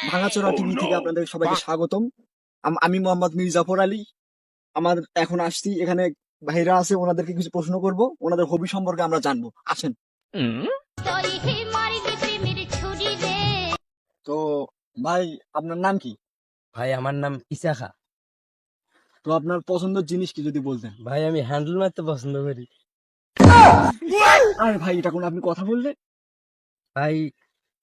ভাঙাচোরা টিভি থেকে আপনাদের সবাইকে স্বাগতম। আমি মোহাম্মদ মির্জাফর আলী। আমার এখন আসছি এখানে ভাইরা আছে, ওনাদেরকে কিছু প্রশ্ন করব, ওনাদের হবি সম্পর্কে আমরা জানবো। আসেন। তো ভাই, আপনার নাম কি? ভাই আমার নাম ইসাখা। তো আপনার পছন্দের জিনিস কি যদি বলতেন? ভাই আমি হ্যান্ডেল মারতে পছন্দ করি। আরে ভাই, এটা কোন আপনি কথা বললেন? ভাই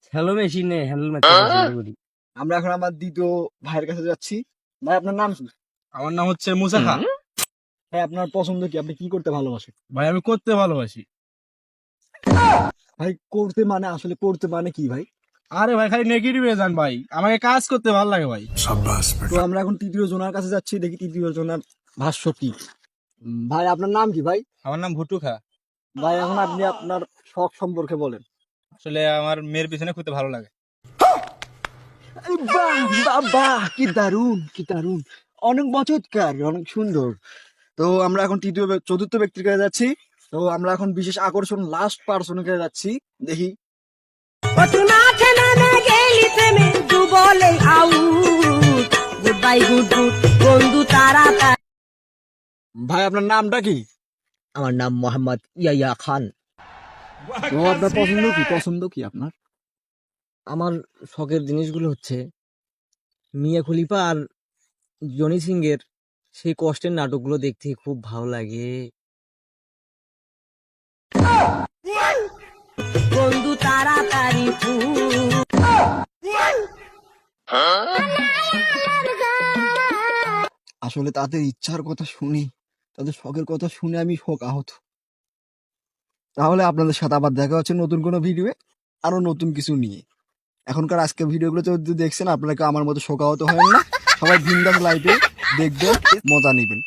শ্যালো মেশিনে হ্যান্ডেল মারতে পছন্দ করি। আমরা এখন আমার দ্বিতীয় ভাইয়ের কাছে যাচ্ছি। ভাই, আপনার নাম কি? আমার নাম হচ্ছে মুসাখা। হ্যাঁ, আপনার পছন্দ কি? আপনি কি করতে ভালোবাসেন? ভাই আমি করতে ভালোবাসি। ভাই, করতে মানে আসলে করতে মানে কি ভাই? আরে ভাই খালি নেগেটিভ যান ভাই, আমাকে কাজ করতে ভালো লাগে ভাই। তো আমরা এখন তৃতীয় জনের কাছে যাচ্ছি, দেখি তৃতীয় জনের ভাষ্য কি। ভাই, আপনার নাম কি ভাই? আমার নাম ভুটু খা। ভাই, এখন আপনি আপনার শখ সম্পর্কে বলেন। আসলে আমার মেয়ের পিছনে ঘুরতে ভালো লাগে। বাহ বাহ বাহ, কি দারুণ, কি দারুণ, অনেক চমৎকার, অনেক সুন্দর। তো আমরা এখন চতুর্থ ব্যক্তির কাছে যাচ্ছি। তো আমরা এখন বিশেষ আকর্ষণ লাস্ট পার্সনের কাছে যাচ্ছি, দেখি। ভাই, আপনার নামটা কি? আমার নাম মোহাম্মদ ইয়াইয়া খান। তো আপনার পছন্দ কি আপনার? আমার শখের জিনিসগুলো হচ্ছে মিয়া খলিফা আর জনি সিং এর সেই কষ্টের নাটকগুলো দেখতে খুব ভালো লাগে। বন্ধু তাড়াতাড়ি আসলে তাদের ইচ্ছার কথা শুনি, তাদের শখের কথা শুনে আমি শোক আহত। তাহলে আপনাদের সাথে আবার দেখা হচ্ছে নতুন কোনো ভিডিওয়ে, আরো নতুন কিছু নিয়ে। এখনকার আজকের ভিডিওগুলো যদি দেখছেন, আপনারা কেউ আমার মতো শোকাহত হয় না। সবাই বিন্দাস লাইফে দেখবেন, মজা নেবেন।